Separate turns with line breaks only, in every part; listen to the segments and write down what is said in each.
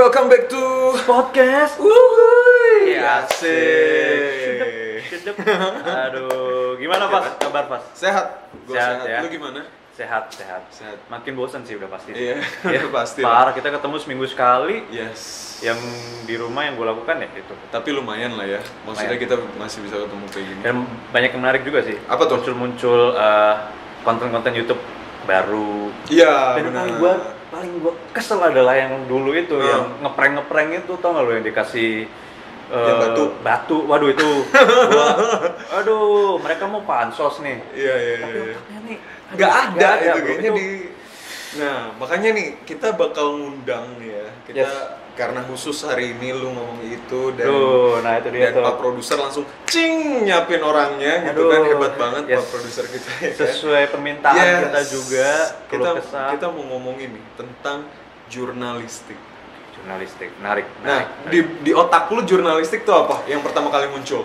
Welcome back to
podcast.
Wuhui.
Asik. Sedep. Aduh, gimana Pas? Kabar Pas?
Sehat. Gua
Sehat,
sehat.
ya?
Lu gimana?
Sehat. Makin bosan sih udah pasti.
Iya,
Ya,
pasti.
parah, kita ketemu seminggu sekali.
Yes.
Yang di rumah yang gue lakukan ya itu.
Tapi lumayan lah ya. Maksudnya
Lumayan.
kita masih bisa ketemu kayak gini.
Dan banyak yang menarik juga sih.
Apa tuh?
Muncul konten-konten YouTube baru.
Iya,
Dan
benar.
paling gua kesel adalah yang dulu itu yang
Ah.
ngeprank itu, tau gak lo yang dikasih
Yang
batu, waduh itu aduh, mereka mau pansos nih,
Iya.
tapi otaknya nih
Nggak ada itu
bro.
kayaknya di. Nah, makanya nih kita bakal ngundang nih ya. Kita karena khusus hari ini lu ngomong itu dan
nah itu dia
dan
tuh
Pak Produser langsung cing nyapin orangnya gitu
Aduh,
kan, hebat banget
yes.
Pak Produser kita ya kan?
sesuai permintaan
Yes.
kita juga, keluh kesah.
kita mau ngomongin nih tentang jurnalistik.
Jurnalistik, menarik.
Nah, di otak lu jurnalistik tuh apa? Yang pertama kali muncul?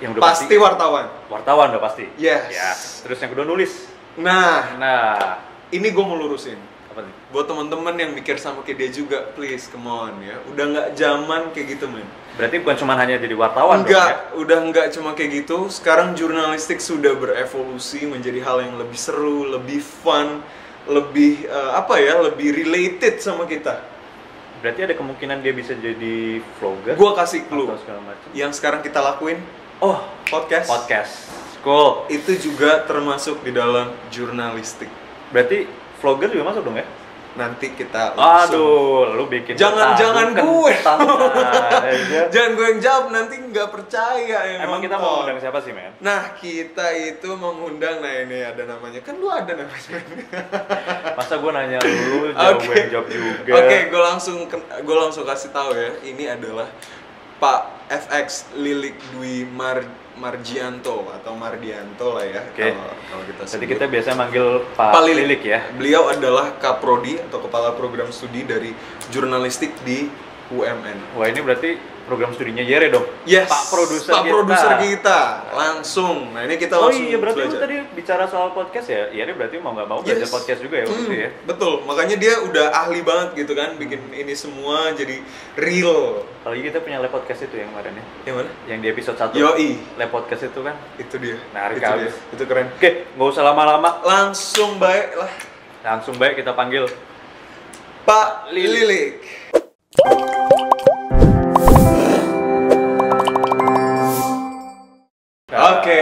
yang udah
Pasti wartawan.
wartawan udah pasti.
Yes.
Ya, terus yang kedua nulis.
Nah,
Nah,
ini gue mau lurusin.
apa nih?
Buat teman-teman yang mikir sama kayak dia juga, please, come on ya. Udah nggak zaman kayak gitu, men.
Berarti bukan cuma hanya jadi wartawan dong,
Enggak,
ya?
udah nggak cuma kayak gitu. Sekarang jurnalistik sudah berevolusi menjadi hal yang lebih seru, lebih fun, lebih lebih related sama kita.
Berarti ada kemungkinan dia bisa jadi vlogger.
Gua kasih clue.
Atau segala macam.
Yang sekarang kita lakuin,
Oh,
podcast.
Cool.
Itu juga termasuk di dalam jurnalistik.
Berarti vlogger juga masuk dong ya?
Nanti kita langsung.
Aduh, lu bikin
Jangan gue.
aja.
Jangan gue yang jawab, nanti nggak percaya yang
Emang kita
nonton.
mau undang siapa sih, men?
Nah, kita itu mengundang, nah ini ada namanya. Kan lu ada namanya.
Masa gua nanya lu,
Oke.
jawab juga.
Oke, gue langsung kasih tahu ya. Ini adalah Pak FX Lilik Dwi Margianto atau Mardianto lah ya.
Oke.
Kalau kita
Jadi
sebut.
kita biasa manggil Pak Lilik ya.
Beliau adalah Kaprodi atau Kepala Program Studi dari Jurnalistik di UMN.
Wah, ini berarti program studinya Yere dong.
Yes,
Pak produser
Pak
kita.
Produser kita langsung. Nah ini kita
Oh
langsung
iya, berarti lu
belajar.
tadi bicara soal podcast ya? Yere berarti mau nggak mau belajar
Yes.
podcast juga ya waktu itu ya?
Betul, makanya dia udah ahli banget gitu kan, bikin ini semua jadi real.
Apalagi kita punya live podcast itu yang kemarin ya.
Yang mana?
Yang di episode 1
Yoi,
live podcast itu kan.
itu dia.
Narik
itu
habis.
dia. Itu keren.
Oke, nggak usah lama-lama.
Langsung baik lah,
Langsung baik kita panggil.
Pak Lilik. Oke.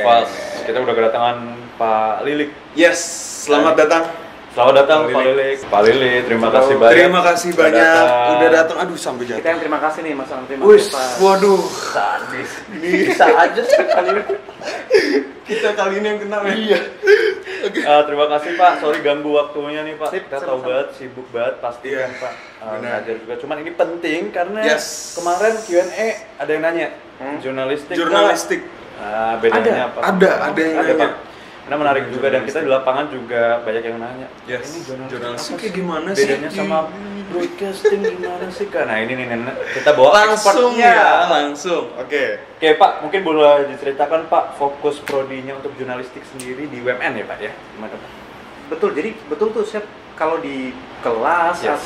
Pas kita udah kedatangan Pak Lilik.
Yes, selamat datang.
Selamat datang
Pak
Pak
Lilik.
Lilik. Pak Lilik, terima kasih banyak.
Terima kasih banyak udah datang. Aduh, sampai
Kita
jatuh.
yang terima kasih nih Mas Ang, terima
Wih,
kasih Pak.
waduh.
Sadis. Bisa aja sekali.
Kita kali ini yang kena, men.
Iya. Terima kasih Pak, sorry ganggu waktunya nih Pak.
Sip,
Kita tahu
sama-sama.
banget, sibuk banget pasti
Iya,
kan Pak.
benar.
Ngajar juga, cuman ini penting karena
Yes.
kemarin Q&A ada yang nanya jurnalistik.
Jurnalistik.
Nah, bedanya apa?
Ada yang nanya.
Pak. Karena menarik
Benar,
juga dan kita di lapangan juga banyak yang nanya.
Yes.
Ini
Jurnalistik
apa
kayak
sih?
gimana sih?
Bedanya sama broadcasting gimana sih Kak? Nah, ini nih kita bawa
Langsung
expertnya.
ya, langsung. Oke.
Oke Pak, mungkin boleh diceritakan Pak fokus prodinya untuk jurnalistik sendiri di UMN ya Pak ya? Gimana Pak?
Betul, jadi betul tuh Chef, kalau di kelas
Yes.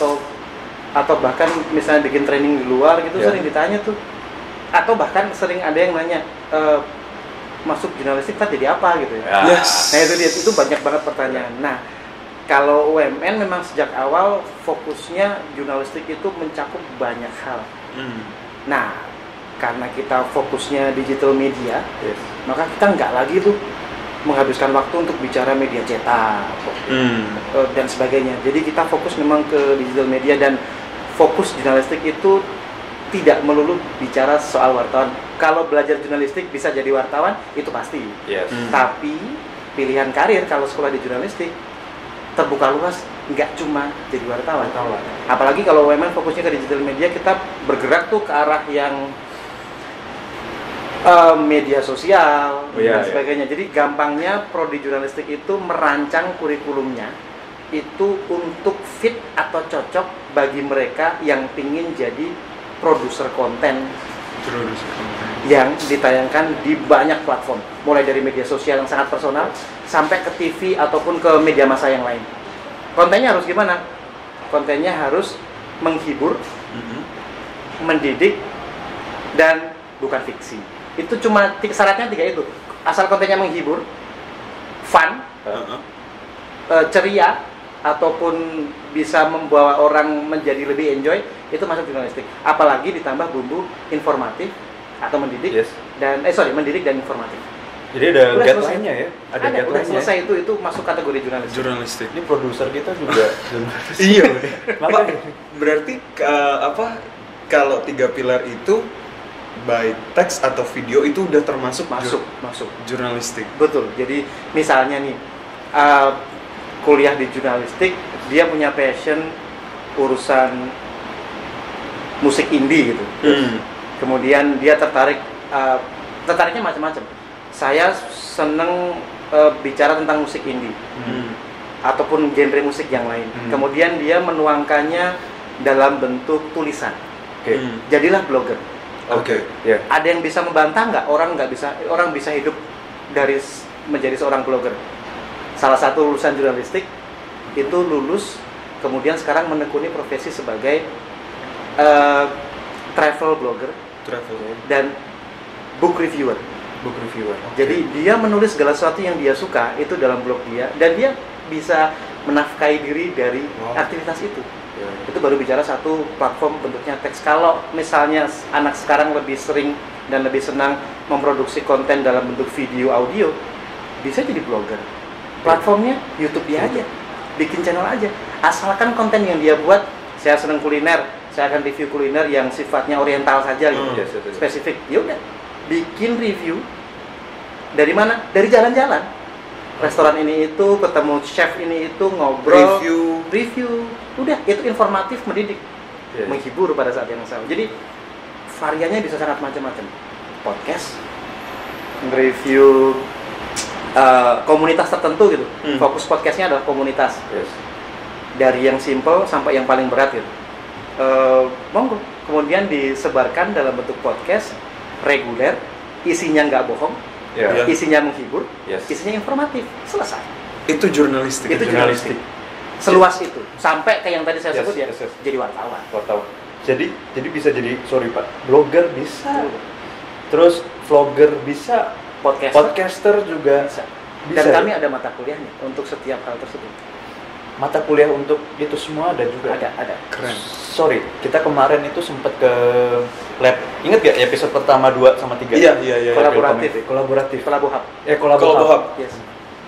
atau bahkan misalnya bikin training di luar gitu
Yeah.
sering ditanya tuh, atau bahkan sering ada yang nanya masuk jurnalistik kan jadi apa gitu ya.
Yes.
Nah itu dia, itu banyak banget pertanyaan. Nah kalau UMN memang sejak awal fokusnya jurnalistik itu mencakup banyak hal. Nah karena kita fokusnya digital media,
Yes.
maka kita nggak lagi tuh menghabiskan waktu untuk bicara media cetak dan sebagainya. Jadi kita fokus memang ke digital media dan fokus jurnalistik itu tidak melulu bicara soal wartawan. Kalau belajar jurnalistik bisa jadi wartawan itu pasti.
Yes.
Tapi pilihan karir kalau sekolah di jurnalistik terbuka luas, nggak cuma jadi wartawan. Apalagi kalau UMN fokusnya ke digital media, kita bergerak tuh ke arah yang media sosial
Iya,
dan sebagainya. Jadi gampangnya prodi jurnalistik itu merancang kurikulumnya itu untuk fit atau cocok bagi mereka yang pingin jadi produser konten yang ditayangkan di banyak platform, mulai dari media sosial yang sangat personal sampai ke TV ataupun ke media massa yang lain. Kontennya harus gimana? Kontennya harus menghibur, mendidik, dan bukan fiksi. Itu cuma syaratnya 3 itu. Asal kontennya menghibur, fun, ceria, ataupun bisa membawa orang menjadi lebih enjoy, itu masuk jurnalistik. Apalagi ditambah bumbu informatif atau mendidik, mendidik dan informatif.
Jadi ada
Udah
guideline-nya ya?
Ada udah
guideline-nya.
selesai itu masuk kategori
Jurnalistik.
Ini produser kita juga jurnalis.
Iya. Pak,
Makanya.
berarti kalau 3 pilar itu baik teks atau video itu udah termasuk
masuk
jurnalistik.
betul. Jadi misalnya nih kuliah di jurnalistik, dia punya passion urusan musik indie gitu. Kemudian dia tertariknya macam-macam. Saya seneng bicara tentang musik indie ataupun genre musik yang lain. Kemudian dia menuangkannya dalam bentuk tulisan. Jadilah blogger.
Yeah.
Ada yang bisa membantah nggak? Orang bisa hidup dari menjadi seorang blogger. Salah satu lulusan jurnalistik itu lulus, kemudian sekarang menekuni profesi sebagai travel blogger dan book reviewer. Jadi dia menulis segala sesuatu yang dia suka itu dalam blog dia, dan dia bisa menafkahi diri dari aktivitas itu. Itu baru bicara satu platform bentuknya teks. Kalau misalnya anak sekarang lebih sering dan lebih senang memproduksi konten dalam bentuk video audio, bisa jadi blogger. Platformnya YouTube dia aja, bikin channel aja. Asalkan konten yang dia buat, saya senang kuliner, saya akan review kuliner yang sifatnya oriental saja gitu, spesifik. Ya udah, bikin review. Dari mana? Dari jalan-jalan. Restoran ini itu, ketemu chef ini itu, ngobrol, review. Udah, itu informatif, mendidik, menghibur pada saat yang sama. Jadi variannya bisa sangat macam-macam. Podcast, review komunitas tertentu gitu. Fokus podcastnya adalah komunitas. Dari yang simple sampai yang paling berat gitu. Monggo. Kemudian disebarkan dalam bentuk podcast reguler, isinya nggak bohong, isinya menghibur, isinya informatif. Selesai.
Itu jurnalistik.
Seluas itu. Sampai kayak yang tadi saya sebut jadi wartawan.
Jadi bisa jadi, sorry Pak, blogger bisa. Terus vlogger bisa, podcaster juga bisa.
Dan kami ada mata kuliahnya untuk setiap hal tersebut.
Mata kuliah untuk itu semua ada juga.
Ada.
Keren.
Sorry, kita kemarin itu sempat ke lab. Ingat gak episode pertama 2 sama 3?
Iya.
Kolaboratif.
Kolabohab.
Kolabohab.
Yes.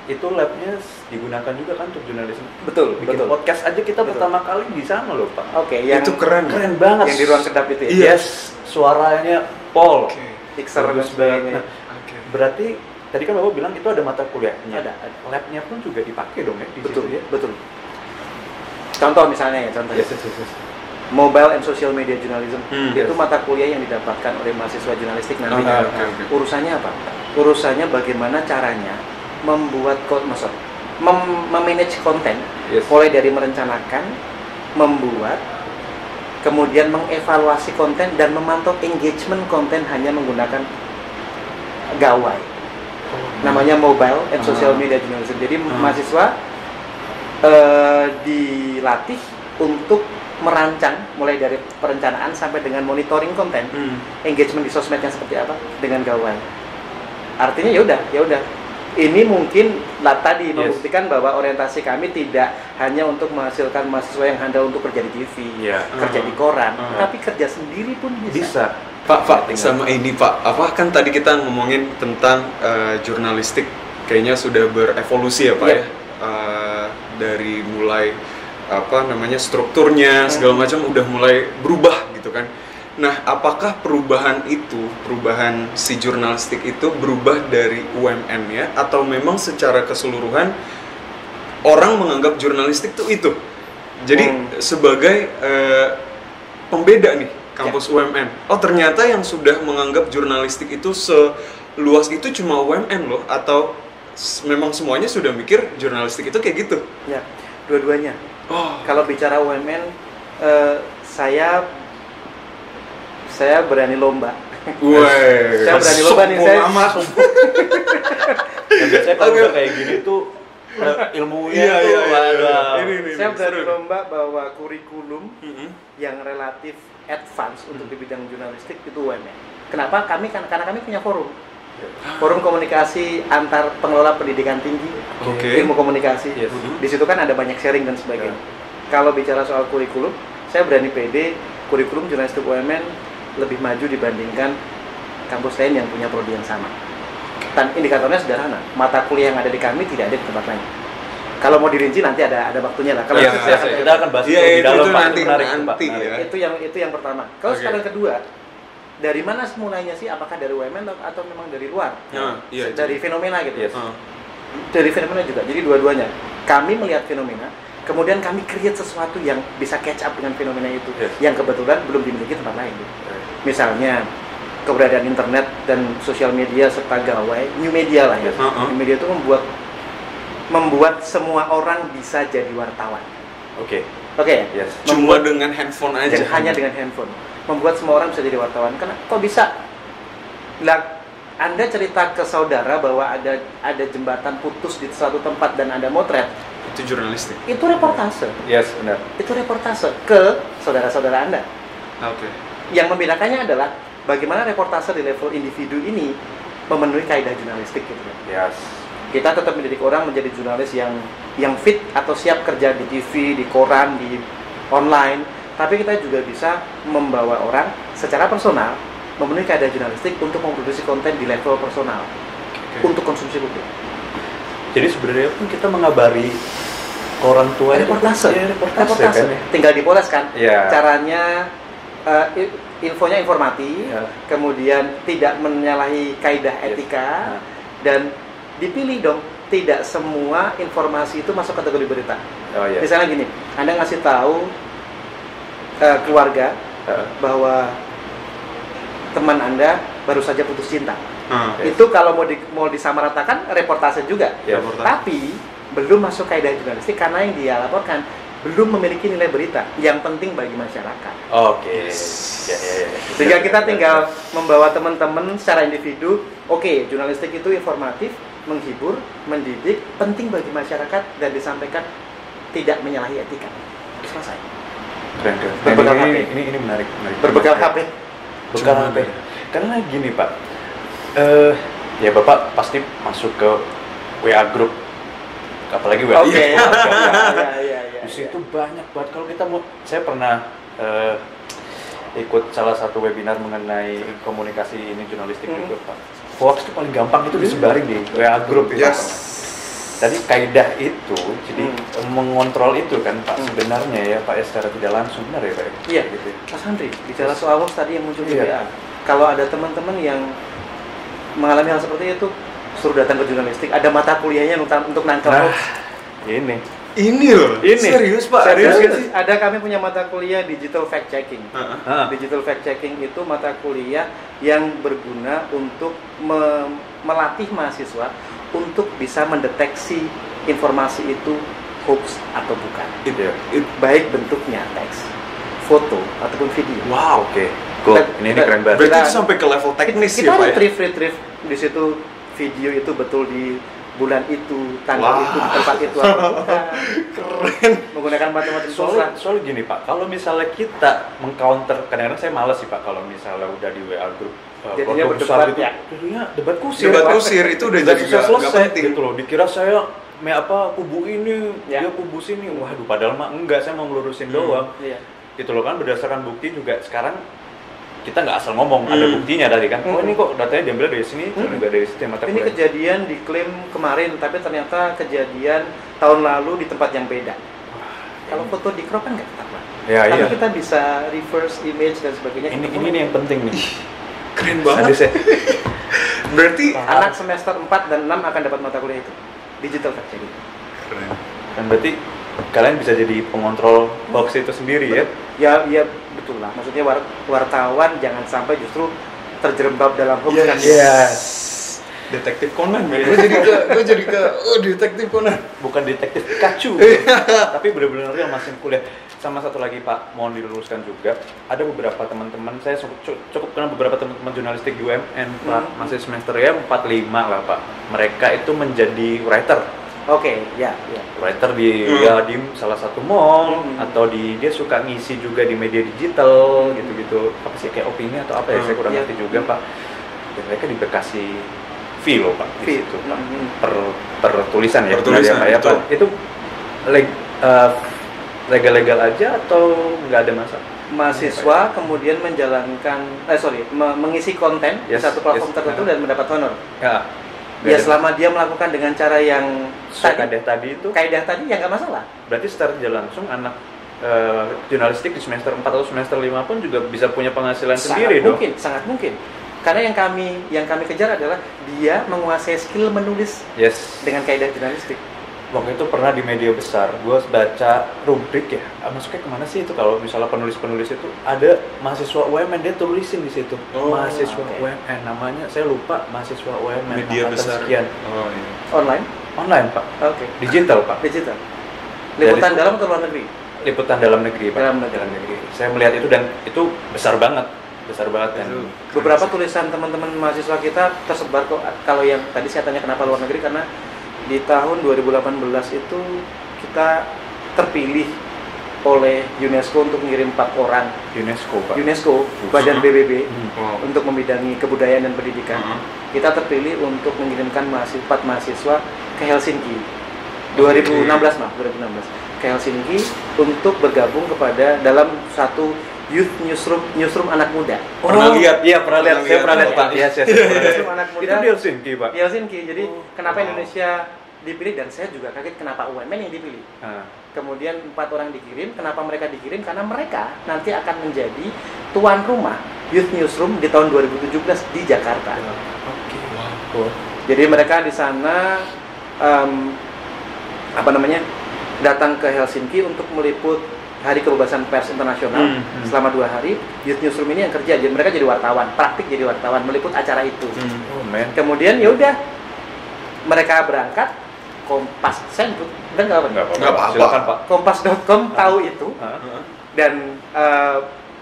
Itu labnya digunakan juga kan untuk jurnalisme.
Betul.
Podcast aja kita pertama kali di sana loh Pak.
Itu keren
banget.
Yang di ruang kedap itu ya.
Yes, suaranya Paul.
Mixer dan
Bagus
sebagainya.
banget. Berarti tadi kan Bapak bilang itu ada mata kuliahnya.
Ada.
Labnya pun juga dipakai dong ya di
Betul.
situ ya.
Betul. Contoh misalnya ya,
Yes.
Mobile and Social Media Journalism. Itu
Yes.
mata kuliah yang didapatkan oleh mahasiswa jurnalistik nantinya. Urusannya apa? Urusannya bagaimana caranya membuat memanage konten, mulai dari merencanakan, membuat, kemudian mengevaluasi konten dan memantau engagement konten hanya menggunakan gawai. Namanya Mobile and Social Media Journalism. Jadi mahasiswa dilatih untuk merancang mulai dari perencanaan sampai dengan monitoring konten, engagement di sosmednya seperti apa dengan gawai. Artinya ya udah. Ini mungkin tadi membuktikan bahwa orientasi kami tidak hanya untuk menghasilkan mahasiswa yang handal untuk kerja di TV, kerja di koran, tapi kerja sendiri pun bisa.
Pak, sama ini Pak, kan tadi kita ngomongin tentang jurnalistik, kayaknya sudah berevolusi ya Pak ya, dari mulai strukturnya segala macam udah mulai berubah gitu kan. Nah, apakah perubahan si jurnalistik itu berubah dari UMN-nya atau memang secara keseluruhan orang menganggap jurnalistik itu? Jadi sebagai pembeda nih kampus UMN. Oh, ternyata yang sudah menganggap jurnalistik itu seluas itu cuma UMN loh, atau memang semuanya sudah mikir jurnalistik itu kayak gitu?
Ya, dua-duanya. Kalau bicara UMN, saya berani lomba.
Saya
berani lomba nih,
Biasanya kalau udah kayak gini tuh ilmunya tuh. Waduh.
Ini
Saya berani
seru.
lomba bahwa kurikulum
Mm-mm.
yang relatif advance untuk di bidang jurnalistik itu UMN. Kenapa? Karena kami punya forum komunikasi antar pengelola pendidikan tinggi,
Oke.
ilmu komunikasi.
Yes.
Di situ kan ada banyak sharing dan sebagainya. Kalau bicara soal kurikulum, saya berani pede kurikulum jurnalistik UMN lebih maju dibandingkan kampus lain yang punya prodi yang sama. Dan indikatornya sederhana, mata kuliah yang ada di kami tidak ada di tempat lain. Kalau mau dirinci nanti ada waktunya lah. Kalau
Iya,
itu
Yes, yes, kita akan bahas
Iya,
lebih
itu
dalam, Pak.
nanti,
Menarik, Pak.
nanti
Menarik.
ya.
itu yang pertama. Kalau
Oke.
sekarang kedua, dari mana mulainya sih? Apakah dari UMN atau memang dari luar?
Iya,
Dari fenomena gitu.
Yes.
Dari fenomena juga. Jadi dua-duanya. Kami melihat fenomena, kemudian kami create sesuatu yang bisa catch up dengan fenomena itu,
Yes.
yang kebetulan belum dimiliki tempat lain. Misalnya keberadaan internet dan sosial media serta gawai, new media lah ya.
Yes.
New media itu membuat semua orang bisa jadi wartawan.
Oke.
Oke.
Yes.
Cuma dengan handphone aja.
Dan hanya dengan handphone membuat semua orang bisa jadi wartawan. Karena kok bisa? Lah, Anda cerita ke saudara bahwa ada jembatan putus di suatu tempat dan Anda motret,
Itu jurnalistik.
itu reportase.
Yes, benar.
Itu reportase ke saudara-saudara Anda.
Oke.
Yang membedakannya adalah bagaimana reportase di level individu ini memenuhi kaidah jurnalistik gitu.
Yes.
Kita tetap mendidik orang menjadi jurnalis yang fit atau siap kerja di TV, di koran, di online, tapi kita juga bisa membawa orang secara personal memenuhi kaidah jurnalistik untuk memproduksi konten di level personal untuk konsumsi publik.
Jadi sebenarnya pun kita mengabari orang tua itu-
Reportase,
Iya, reportase kan.
tinggal dipoles kan.
Iya.
Caranya infonya informatif,
Iya.
kemudian tidak menyalahi kaidah
Yes.
etika, dan dipilih dong. Tidak semua informasi itu masuk kategori berita.
Oh iya.
Misalnya gini, Anda ngasih tahu keluarga bahwa teman Anda baru saja putus cinta.
Yes.
Itu kalau mau disamaratakan reportase juga.
Yes.
Tapi belum masuk kaidah jurnalistik karena yang dia laporkan belum memiliki nilai berita yang penting bagi masyarakat.
Oke.
Yes.
Ya, ya, ya.
Sehingga kita tinggal membawa teman-teman secara individu, oke, jurnalistik itu informatif, menghibur, mendidik, penting bagi masyarakat dan disampaikan tidak menyalahi etika. Selesai.
Keren, keren.
Berbekal
Nah,
HP.
ini menarik.
Berbekal HP.
Bekal
Cuman
HP. Karena gini Pak, ya Bapak pasti masuk ke WA group, apalagi WA.
Oke.
Iya.
Iya.
Di situ banyak banget. Kalau kita mau, saya pernah ikut salah satu webinar mengenai komunikasi ini jurnalistik juga Pak. Hoax itu paling gampang itu disebarin di WA group ya.
Yes.
Tadi kaidah itu, jadi mengontrol itu kan Pak sebenarnya ya Pak ya secara tidak langsung, benar ya Pak?
Iya.
Gitu.
Mas Andri, bicara soal hoax tadi yang muncul di
Iya.
WA. Kalau ada teman-teman yang mengalami hal seperti itu, suruh datang ke jurnalistik. Ada mata kuliahnya untuk nangkap
Nah,
hoax.
ini.
Ini loh.
Ini.
Serius Pak.
Serius nggak sih? Ada, kami punya mata kuliah digital fact checking.
Ah.
Digital fact checking itu mata kuliah yang berguna untuk melatih mahasiswa untuk bisa mendeteksi informasi itu hoax atau bukan.
Iya.
Baik bentuknya teks, foto ataupun video.
Wow.
Oke, cool. Ini keren banget.
Berarti
Kita-
itu sampai ke level teknis
Kita
ya Pak ya?
retrieve di situ video itu betul di bulan itu, tanggal
Wah.
itu, di tempat itu atau bukan.
Keren.
Menggunakan matematika
Soalnya gini Pak, kalau misalnya kita mengcounter, kadang-kadang saya malas sih Pak kalau misalnya udah di WA grup
Jadinya
keluarga besar
berdebat
gitu,
ya?
jadinya debat kusir.
Debat
Pak.
kusir itu udah
Nggak
jadi
bisa
nggak
selesai
penting.
gitu loh. Dikira saya kubu ini,
Ya.
dia kubu sini. Waduh, padahal mah enggak, saya mau ngelurusin doang.
Iya.
Gitu loh kan, berdasarkan bukti juga sekarang kita nggak asal ngomong, ada
Hmm.
buktinya tadi kan. Oh
Hmm.
ini kok datanya diambil dari sini, juga dari sini mata
Ini
kuliah.
kejadian diklaim kemarin, tapi ternyata kejadian tahun lalu di tempat yang beda. Kalau foto di crop kan nggak ketahuan.
Ya,
Tapi
iya.
kita bisa reverse image dan sebagainya.
Ini nih yang penting nih.
Keren
Sadis
banget.
ya.
Berarti
Anak semester 4 dan 6 akan dapat mata kuliah itu. Digital fact checking.
keren.
Dan berarti kalian bisa jadi pengontrol hoax itu sendiri ya?
Ya betul lah. Maksudnya wartawan jangan sampai justru terjerembab dalam hoax kan.
Yes.
Detektif Conan. Gue jadi ke detektif Conan.
Bukan detektif Pikachu, tapi benar-benar yang masih kuliah. Sama satu lagi Pak, mohon diluruskan juga, ada beberapa teman-teman, saya cukup kenal beberapa teman-teman jurnalistik di UMN Pak, masih semester ya 45 lah Pak. Mereka itu menjadi writer
Oke, ya.
Writer di di salah satu mall atau dia suka ngisi juga di media digital gitu-gitu. Apa sih kayak opini atau apa ya? Saya kurang ngerti juga, Pak. Dan mereka dikasih fee loh, Pak. Di situ, Pak. Per tulisan ya.
Tulisan,
Pak, ya, Pak. Itu legal-legal aja atau nggak ada masalah?
Mahasiswa kemudian mengisi konten di satu platform tertentu dan mendapat honor. Ya selama dia melakukan dengan cara yang
kaidah tadi
ya nggak masalah.
Berarti secara tidak langsung anak jurnalistik di semester 4 atau semester 5 pun juga bisa punya penghasilan sendiri dong?
Sangat mungkin. Karena yang kami kejar adalah dia menguasai skill menulis dengan kaidah jurnalistik.
Waktu itu pernah di media besar, gue baca rubrik ya, masuknya kemana sih itu kalau misalnya penulis-penulis itu ada mahasiswa UMN, dia tulisin di situ mahasiswa UMN, namanya saya lupa, mahasiswa UMN
media besar
sekian. Online Pak. Digital Pak.
Liputan dalam atau luar negeri?
Liputan dalam negeri Pak. Dalam negeri. Saya melihat itu dan itu besar banget kan.
Beberapa tulisan teman-teman mahasiswa kita tersebar kok. Kalau yang tadi saya tanya kenapa luar negeri, karena di tahun 2018 itu kita terpilih oleh UNESCO untuk mengirim 4 orang. UNESCO, Badan PBB untuk membidangi kebudayaan dan pendidikan. Kita terpilih untuk mengirimkan 4 mahasiswa ke Helsinki. 2016 ke Helsinki untuk bergabung kepada dalam satu youth newsroom anak muda.
Pernah lihat?
Iya, pernah lihat. Saya pernah lihat Pak.
Newsroom anak muda.
Itu di Helsinki, Pak.
Di Helsinki. Jadi kenapa Indonesia dipilih, dan saya juga kaget kenapa UMN yang dipilih. Kemudian 4 orang dikirim. Kenapa mereka dikirim? Karena mereka nanti akan menjadi tuan rumah youth newsroom di tahun 2017 di Jakarta. Jadi mereka di sana datang ke Helsinki untuk meliput Hari Kebebasan Pers Internasional selama 2 hari. Youth Newsroom ini yang kerja, jadi mereka jadi wartawan, praktik jadi wartawan, meliput acara itu. Kemudian ya udah, mereka berangkat. Kompas, saya nggak apa-apa.
Silakan Pak.
Kompas.com tahu itu dan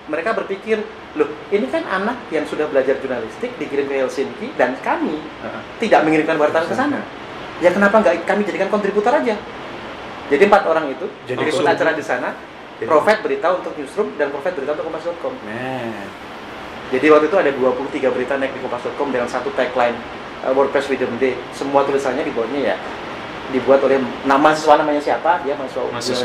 mereka berpikir, loh ini kan anak yang sudah belajar jurnalistik dikirim ke Helsinki dan kami tidak mengirimkan wartawan ke sana. Ya kenapa nggak kami jadikan kontributor aja? Jadi 4 orang itu ikut acara di sana. Profit berita untuk Newsroom dan Profit berita untuk Kompas.com. Jadi waktu itu ada 23 berita naik di Kompas.com dengan satu tagline WordPress Freedom Day. Semua tulisannya di bawahnya ya dibuat oleh mahasiswa, namanya siapa, dia mahasiswa.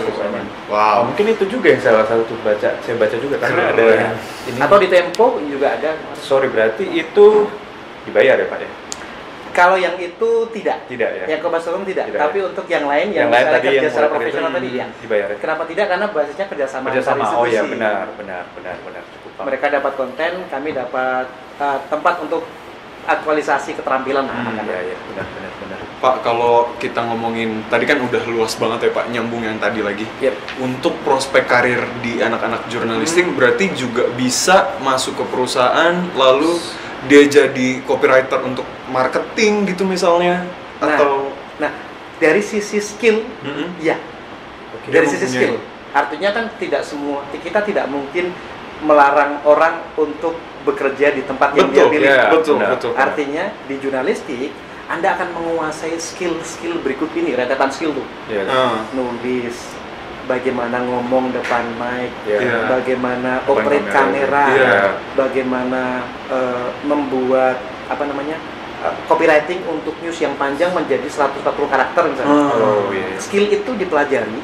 Wow. Mungkin itu juga yang salah satu saya baca juga karena ada
ini. Atau di Tempo juga ada.
Sorry, berarti itu dibayar ya Pak ya?
Kalau yang itu tidak
ya.
Yang Kompas.com tidak. Tapi ya. Untuk yang lain yang
tadi
kerja
yang
secara profesional tadi ya
dibayar.
Kenapa tidak? Karena basisnya kerjasama.
Oh ya, benar. Cukup.
Mereka dapat konten, kami dapat tempat untuk aktualisasi keterampilan.
Iya, benar.
Pak, kalau kita ngomongin tadi kan udah luas banget ya Pak, nyambung yang tadi lagi. Untuk prospek karir di anak-anak jurnalistik berarti juga bisa masuk ke perusahaan lalu dia jadi copywriter untuk marketing gitu misalnya, atau
dari sisi skill dari sisi skill. Artinya kan kita tidak mungkin melarang orang untuk bekerja di tempat yang dia pilih.
Betul.
Artinya di jurnalistik Anda akan menguasai skill berikut ini, rentetan skill tuh. Nulis, bagaimana ngomong depan mic, bagaimana operate kamera, bagaimana membuat copywriting untuk news yang panjang menjadi 140 karakter misalnya. Skill itu dipelajari,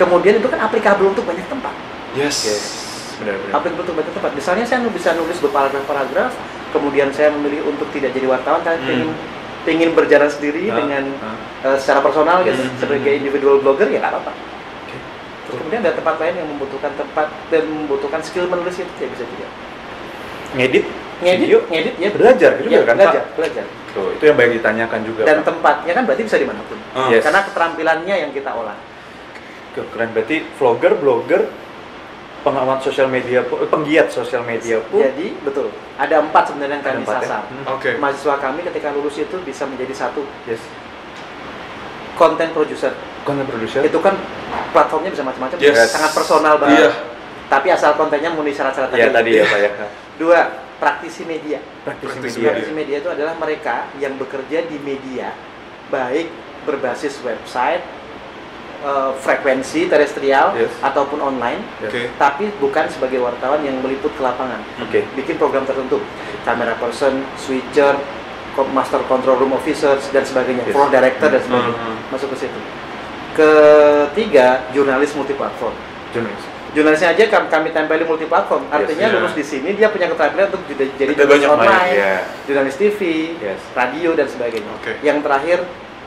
kemudian itu kan aplikabel untuk banyak tempat.
Benar.
Aplikabel untuk banyak tempat. Misalnya saya bisa nulis berparagraf-paragraf, kemudian saya memilih untuk tidak jadi wartawan, karena ingin berjalan sendiri dengan secara personal gitu, sebagai individual blogger ya nggak apa-apa. Terus kemudian ada tempat lain yang membutuhkan skill menulis itu ya bisa juga.
Ngedit
ya,
belajar juga kan
belajar.
Tuh, itu yang banyak ditanyakan juga.
Dan tempatnya kan berarti bisa dimanapun. Karena keterampilannya yang kita olah.
Keren, berarti vlogger, blogger, pengamat sosial media, penggiat sosial media pun.
Jadi betul. Ada 4 sebenarnya yang kami sasar.
Mahasiswa
kami ketika lulus itu bisa menjadi 1. Content producer. Itu kan platformnya bisa macam-macam, sangat personal banget. Tapi asal kontennya memenuhi syarat-syarat
tadi ya Pak ya.
2, praktisi media.
Praktisi
media itu adalah mereka yang bekerja di media, baik berbasis website, frekuensi terestrial
Yes.
ataupun online,
Oke.
tapi bukan sebagai wartawan yang meliput ke lapangan.
Oke.
Bikin program tertentu, camera person, switcher, master control room officers dan sebagainya,
Yes.
floor director dan sebagainya, masuk ke situ. Ketiga, jurnalis multiplatform. Jurnalisnya aja kami tempelin multiplatform, artinya
Yes,
lulus di sini dia punya keterampilan untuk jadi
Ada
jurnalis
banyak
online,
ya.
jurnalis TV,
Yes.
radio dan sebagainya.
Oke.
Yang terakhir,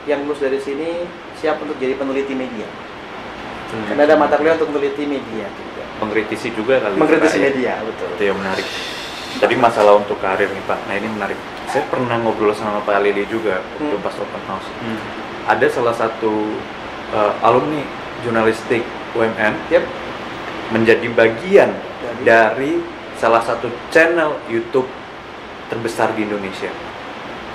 yang lulus dari sini siap untuk jadi peneliti media. Karena ada mata kuliah untuk meneliti media juga.
Mengkritisi juga kali.
Mengkritisi
Pak, ya.
media, betul.
Itu yang menarik. Tadi masalah untuk karir nih Pak. Nah ini menarik. Saya pernah ngobrol sama Pak Lili juga waktu pas open house. Ada salah satu alumni jurnalistik UMN
Yep.
menjadi bagian dari salah satu channel YouTube terbesar di Indonesia.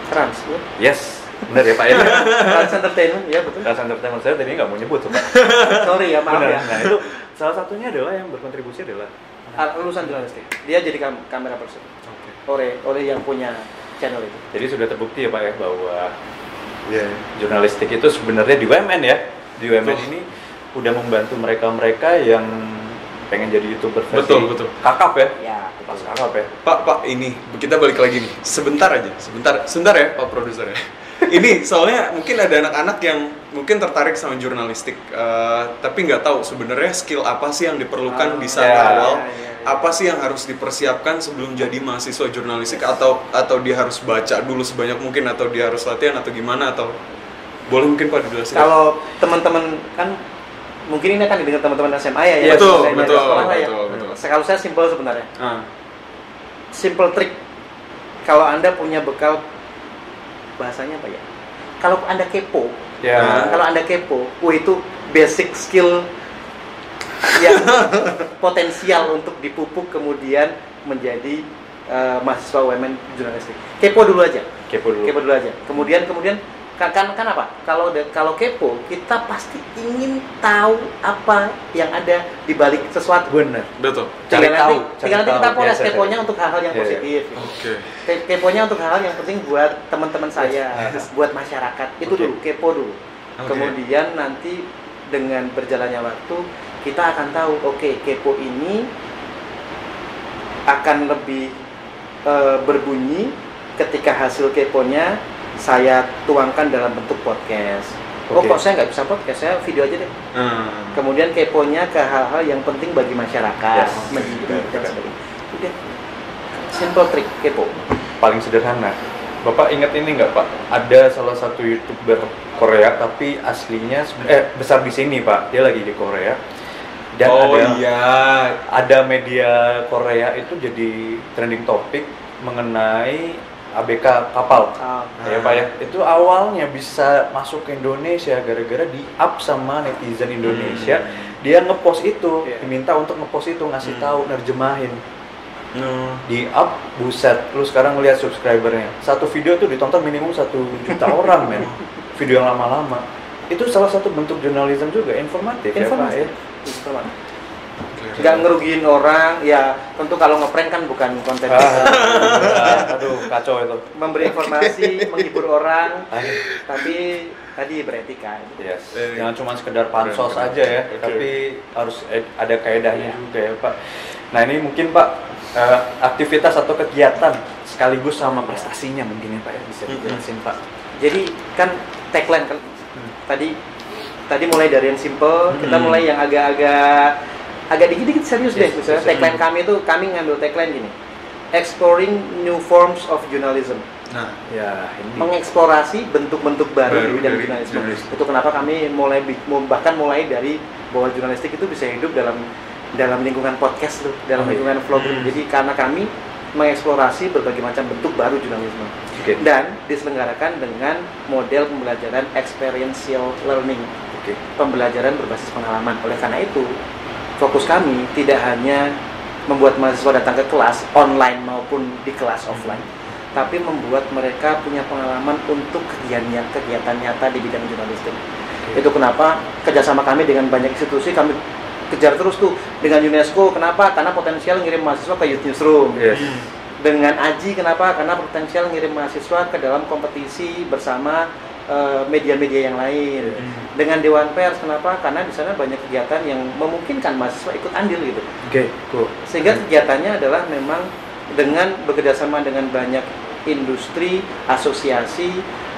Trans, ya?
Yes, benar ya Pak ya.
Trans Entertainment, ya betul.
Trans Entertainment saya tadi nggak mau nyebut Pak.
Sorry ya, maaf
Benar.
ya.
Nah itu salah satunya adalah yang berkontribusi adalah
Lulusan jurnalistik. Dia jadi kamera person.
Oke.
Oleh yang punya channel itu.
jadi sudah terbukti ya Pak ya bahwa
Iya.
jurnalistik itu sebenarnya di UMN ya. Di UMN
Betul.
ini udah membantu mereka-mereka yang pengen jadi YouTuber versi
Betul.
kakap ya.
Ya,
Pas kakap ya.
Pak, ini kita balik lagi nih. Sebentar aja, sebentar ya Pak Produser ya. Ini soalnya mungkin ada anak-anak yang mungkin tertarik sama jurnalistik, tapi nggak tahu sebenarnya skill apa sih yang diperlukan di sana
ya,
awal,
ya.
apa sih yang harus dipersiapkan sebelum jadi mahasiswa jurnalistik, atau dia harus baca dulu sebanyak mungkin, atau dia harus latihan atau gimana, atau boleh mungkin Pak dijelaskan?
Kalau teman-teman kan mungkin ini akan didengar teman-teman SMA ya,
Iya, betul,
saya
betul,
sekolah lah ya.
betul.
Kalau saya simple sebenarnya.
Ah,
Simple trick. Kalau Anda punya bekal, bahasanya apa ya? Kalau Anda kepo,
Ya.
kalau Anda kepo, itu basic skill yang potensial untuk dipupuk kemudian menjadi mahasiswa UMN jurnalistik. Kepo dulu aja.
Kepo dulu.
Kepo dulu aja. Kemudian kan apa? Kalau kepo, kita pasti ingin tahu apa yang ada di balik sesuatu.
Bener.
betul.
Tinggal nanti
cari
kita
tahu.
poles
Biasa,
keponya untuk hal-hal yang
Iya, iya.
positif.
Oke.
Keponya untuk hal-hal yang penting buat teman-teman saya,
Yes.
buat masyarakat. Itu
Oke.
dulu, kepo dulu.
Oke.
Kemudian nanti dengan berjalannya waktu kita akan tahu, oke, kepo ini akan lebih berbunyi ketika hasil keponya saya tuangkan dalam bentuk podcast. Oh,
Oke.
kok saya nggak bisa podcast, saya video aja deh. Kemudian keponya ke hal-hal yang penting bagi masyarakat,
Yes.
mendidik dan sebagainya. Udah, simple trick kepo.
Paling sederhana. Bapak ingat ini nggak Pak? Ada salah satu YouTuber Korea tapi aslinya besar di sini Pak. Dia lagi di Korea. Dan ada media Korea itu jadi trending topik mengenai ABK kapal. Ya Pak ya. Itu awalnya bisa masuk ke Indonesia gara-gara di-up sama netizen Indonesia. Dia ngepost itu,
Iya.
diminta untuk ngepost itu, ngasih tahu, nerjemahin. Di-up, buset. Lu sekarang lihat subscribernya. Satu video tuh ditonton minimum 1 juta orang, men. Video yang lama-lama. Itu salah satu bentuk jurnalisme juga, informatif ya Pak ya.
Nggak ngerugiin orang, ya tentu kalau ngeprank kan bukan konten.
Aduh, kacau itu.
Memberi informasi, menghibur orang, tapi tadi beretika.
Yes. Jangan cuma sekedar pansos aja ya,
Oke.
tapi harus ada kaedahnya juga ya Pak. Nah ini mungkin Pak, aktivitas atau kegiatan sekaligus sama prestasinya mungkin ya Pak ya, bisa dijelasin Pak.
Jadi kan tagline kan tadi mulai dari yang simple, kita mulai yang agak dikit-dikit serius deh.
Yes,
Misalnya
serius.
tagline kami itu, kami ngambil tagline gini, exploring new forms of journalism.
Nah,
Ya ini.
Mengeksplorasi bentuk-bentuk baru di bidang
dari
jurnalisme.
jurnalisme.
Itu kenapa kami bahkan mulai dari bahwa jurnalistik itu bisa hidup dalam lingkungan podcast loh, dalam
Oh, iya.
lingkungan vlog. Jadi karena kami mengeksplorasi berbagai macam bentuk baru jurnalisme.
Oke.
Dan diselenggarakan dengan model pembelajaran experiential learning,
Oke.
pembelajaran berbasis pengalaman. Oleh karena itu, fokus kami tidak hanya membuat mahasiswa datang ke kelas online maupun di kelas offline, tapi membuat mereka punya pengalaman untuk kegiatan nyata di bidang jurnalistik. Itu kenapa kerjasama kami dengan banyak institusi kami kejar terus tuh. Dengan UNESCO, kenapa? Karena potensial ngirim mahasiswa ke Youth Newsroom.
Yes.
Dengan AJI, kenapa? Karena potensial ngirim mahasiswa ke dalam kompetisi bersama media-media yang lain. Dengan Dewan Pers, kenapa? Karena di sana banyak kegiatan yang memungkinkan mahasiswa ikut andil gitu.
Oke, cool.
Sehingga kegiatannya adalah memang dengan bekerjasama dengan banyak industri, asosiasi,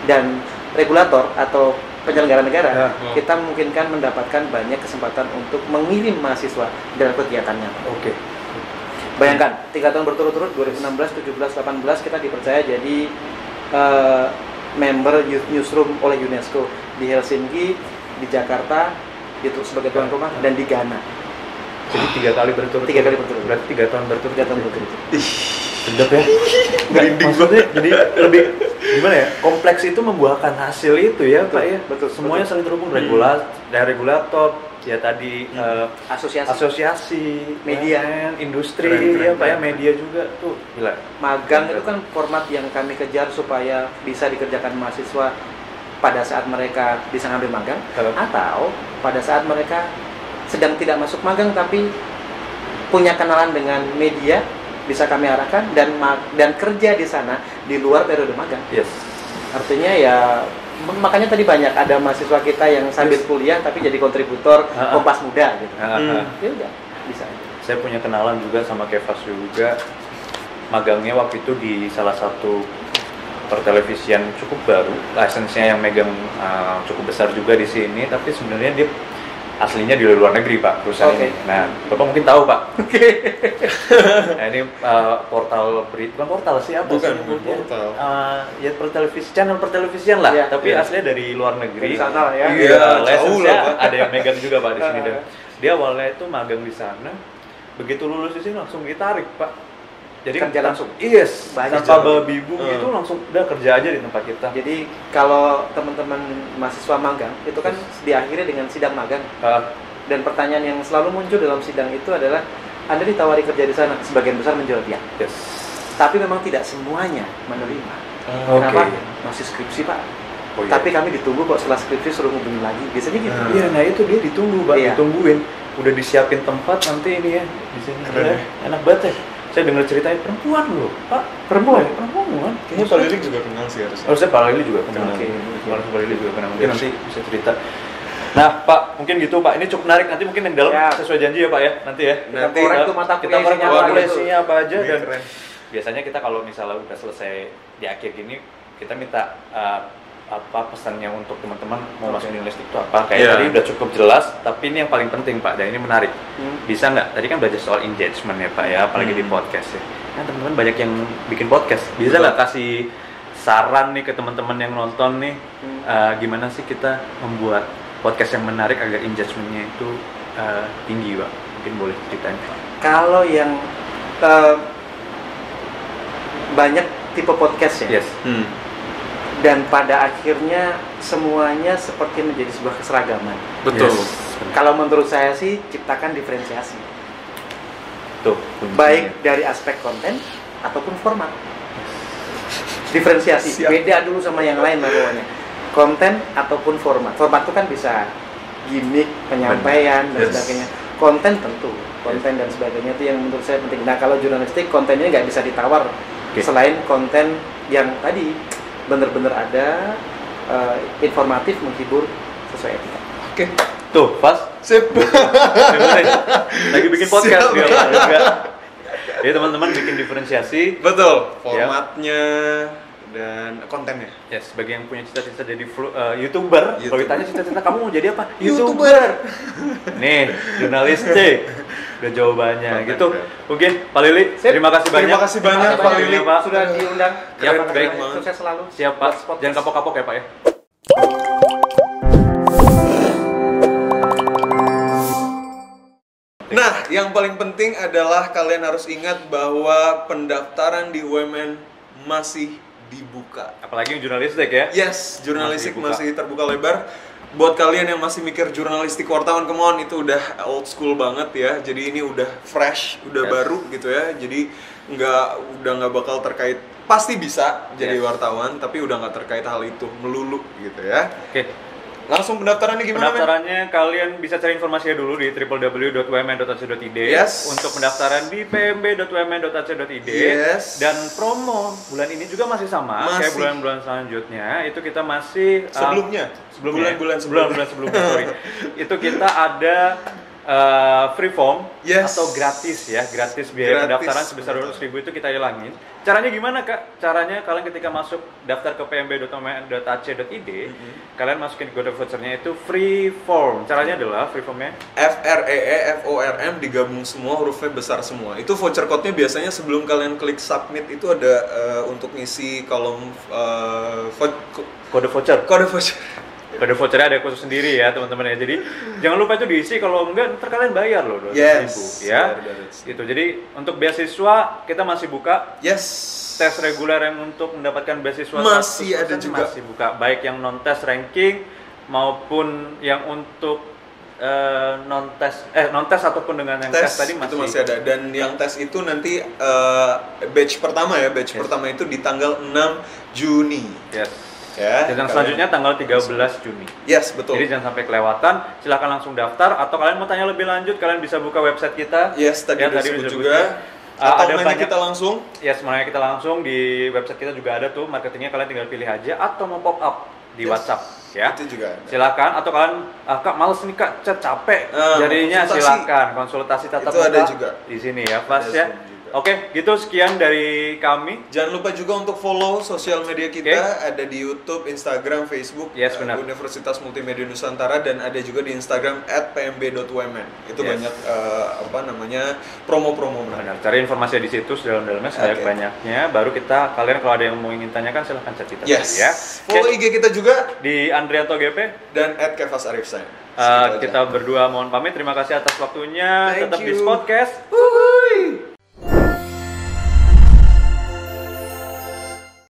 dan regulator atau penyelenggara negara, kita memungkinkan mendapatkan banyak kesempatan untuk mengirim mahasiswa dalam kegiatannya.
Oke.
Bayangkan, 3 tahun berturut-turut, 2016, 17, 18 kita dipercaya jadi member Youth Newsroom oleh UNESCO di Helsinki, di Jakarta, itu sebagai tuan rumah, dan di Ghana.
Jadi 3 kali berturut-turut.
3 kali berturut-turut.
Berarti 3 tahun berturut-turut.
3 tahun berturut-turut.
Sedap ya. Maksudnya jadi lebih gimana ya? Kompleks itu membuahkan hasil itu ya,
Betul,
Pak ya.
betul,
Semuanya
betul.
saling terhubung, regulator, ya tadi asosiasi,
Media.
industri,
Keren,
ya Pak ya,
keren.
media juga tuh gila.
Magang itu kan format yang kami kejar supaya bisa dikerjakan mahasiswa pada saat mereka bisa ngambil magang, atau pada saat mereka sedang tidak masuk magang tapi punya kenalan dengan media, bisa kami arahkan dan kerja di sana di luar periode magang.
Yes.
Artinya ya makanya tadi banyak ada mahasiswa kita yang sambil kuliah tapi jadi kontributor Kompas Muda gitu. Ya udah, bisa.
Saya punya kenalan juga sama Kevas juga. Magangnya waktu itu di salah satu pertelevisian cukup baru, lisensinya yang megang cukup besar juga di sini, tapi sebenarnya dia aslinya di luar negeri Pak perusahaan ini. Nah, Bapak mungkin tahu Pak. Nah, ini portal berita, bukan portal sih apa
Bukan,
sih?
bukan portal.
Ya channel pertelevisian lah,
Iya,
tapi
iya.
aslinya dari luar negeri.
Dari sana lah ya.
Iya, jauh
license-nya
lah, Pak.
ada yang megang juga Pak di sini dan dia awalnya itu magang di sana. Begitu lulus di sini langsung ditarik Pak. Jadi
Kerja langsung?
Yes,
Banyak
tanpa
jalan.
babi bu gitu langsung udah kerja aja di tempat kita.
Jadi kalau teman-teman mahasiswa magang itu kan diakhiri dengan sidang magang. Dan pertanyaan yang selalu muncul dalam sidang itu adalah Anda ditawari kerja di sana, sebagian besar menjawab ya.
Yes.
Tapi memang tidak semuanya menerima.
Oke.
Kenapa? Masih skripsi Pak.
Oh, iya.
Tapi kami ditunggu kok setelah skripsi suruh hubungi lagi. Biasanya gitu.
Iya, nah itu dia ditunggu, Pak,
Iya.
ditungguin. Udah disiapin tempat nanti ini ya di sini.
Keren
Ya, enak banget ya. Saya dengar ceritanya perempuan loh, Pak. Perempuan.
Kayaknya Pak Lilik juga kenal sih harusnya.
Harusnya Pak Lili juga kenal.
Oke.
Pak Lili juga kenal. Mungkin nanti bisa cerita. Nah, Pak, mungkin gitu, Pak. Ini cukup menarik. Nanti mungkin yang dalam
Ya.
sesuai janji ya, Pak ya. Nanti ya.
Nanti
korek tuh mata
kita korek
kuliahnya
mata
apa gitu.
kuliahnya apa aja
Ini
dan
keren.
biasanya kita kalau misalnya udah selesai di akhir gini, kita minta apa pesannya untuk teman-teman mau masuk jurnalistik itu apa? Kayak
Iya.
tadi udah cukup jelas, tapi ini yang paling penting Pak, dan ini menarik.
Hmm.
Bisa nggak? Tadi kan belajar soal engagement ya Pak ya, apalagi di podcast ya. Kan teman-teman banyak yang bikin podcast. Bisa nggak kasih saran nih ke teman-teman yang nonton nih, gimana sih kita membuat podcast yang menarik agar engagementnya itu tinggi Pak? Mungkin boleh ceritain Pak.
Kalau yang banyak tipe podcast ya.
Yes.
Dan pada akhirnya semuanya seperti menjadi sebuah keseragaman.
Betul.
Yes.
Kalau menurut saya sih ciptakan diferensiasi.
Tuh.
Baik dari aspek konten ataupun format. Diferensiasi.
Siap.
Beda dulu sama yang lain pokoknya. Konten ataupun format. Format itu kan bisa gimmick, penyampaian dan
Yes.
sebagainya. Konten tentu. Konten dan sebagainya itu yang menurut saya penting. Nah, kalau jurnalistik kontennya nggak bisa ditawar. Selain konten yang tadi benar-benar ada, informatif, menghibur, sesuai etika.
Oke.
Tuh, pas.
Sip.
Lagi bikin podcast
Siap.
dia Pak, juga. Jadi teman-teman bikin diferensiasi.
Betul. Formatnya dan kontennya.
Yes, bagi yang punya cita-cita jadi YouTuber, kalau ditanya cita-cita kamu mau jadi apa?
YouTuber.
Nih, jurnalistik. Udah jawabannya
Konten,
gitu.
keren.
Mungkin Pak Lili,
Sip.
terima kasih banyak.
Terima kasih banyak,
Terima
Pak
kasih
Lili.
banyak, Pak.
Sudah diundang.
Ya,
Terima kasih
baik.
banyak. Sukses selalu.
Siap, Pak.
Buat podcast.
Jangan kapok-kapok ya, Pak ya.
Nah, yang paling penting adalah kalian harus ingat bahwa pendaftaran di UMN masih dibuka.
Apalagi yang jurnalistik ya.
Yes, jurnalistik
Masih
masih terbuka lebar. Buat kalian yang masih mikir jurnalistik wartawan, come on, itu udah old school banget ya. Jadi ini udah fresh, udah
Yes.
baru gitu ya. Jadi udah nggak bakal terkait, pasti bisa jadi
Yes.
wartawan, tapi udah nggak terkait hal itu melulu gitu ya.
Oke.
Langsung pendaftarannya gimana, men?
Pendaftarannya kalian bisa cari informasinya dulu di www.umn.ac.id.
Yes.
Untuk pendaftaran di pmb.umn.ac.id.
Yes.
Dan promo bulan ini juga masih sama kayak
Masih.
bulan-bulan selanjutnya. Itu kita masih
Sebelumnya. Bulan-bulan sebelumnya.
sebelumnya, sorry. Itu kita ada free form
Yes.
atau gratis ya, gratis biaya
Gratis.
pendaftaran sebesar 200.000 itu kita hilangin. Caranya gimana, Kak? Caranya kalian ketika masuk daftar ke pmb.umn.ac.id, kalian masukin kode vouchernya itu free form. Caranya adalah free formnya
FREEFORM digabung semua, hurufnya besar semua. Itu voucher code-nya biasanya sebelum kalian klik submit itu ada untuk ngisi kolom
kode voucher.
kode voucher.
Kode vouchernya ada khusus sendiri ya teman-teman ya. Jadi jangan lupa itu diisi, kalau enggak ntar kalian bayar loh 200.000
Yes,
ya.
bayar 200.000.
Itu jadi untuk beasiswa kita masih buka.
Yes.
Tes reguler yang untuk mendapatkan beasiswa
Masih
100%
ada juga.
masih buka, baik yang non tes ranking maupun yang untuk non tes ataupun dengan yang tes tadi
itu masih ada, dan yang tes itu nanti batch pertama ya, batch pertama itu di tanggal 6 Juni.
Yes.
Ya.
Dan yang
kalian-
selanjutnya tanggal 13 Juni.
Yes, betul.
Jadi jangan sampai kelewatan, silakan langsung daftar, atau kalian mau tanya lebih lanjut kalian bisa buka website kita.
Yes, tadi
Ya,
udah disebut
disebut
juga. Atau
ada
mainnya
banyak-
kita langsung.
Ya, semuanya kita langsung di website kita juga ada tuh marketingnya, kalian tinggal pilih aja atau mau pop up di
Yes.
WhatsApp ya.
Itu juga ada.
Silakan, atau kalian Kak males nih Kak, capek jadinya,
konsultasi.
silakan konsultasi tatap
Itu ada
muka
juga.
di sini ya, pas
Ada
ya.
Zoom juga.
Oke, gitu sekian dari kami.
Jangan lupa juga untuk follow sosial media kita,
Oke.
ada di YouTube, Instagram, Facebook,
Yes, benar.
Universitas Multimedia Nusantara, dan ada juga di Instagram @pmb.umn. Itu
Yes.
banyak promo-promo
Benar,
menarik.
cari informasi di situs dalam-dalamnya sebanyak-banyaknya. Baru kita, kalian kalau ada yang mau ingin tanyakan silahkan chat kita
Yes.
ya.
Follow
Oke,
IG kita juga
di Andrianto GP.
dan @kevasarifsain.
Kita berdua mohon pamit. Terima kasih atas waktunya.
Thank
Tetap di
you.
Spotcast.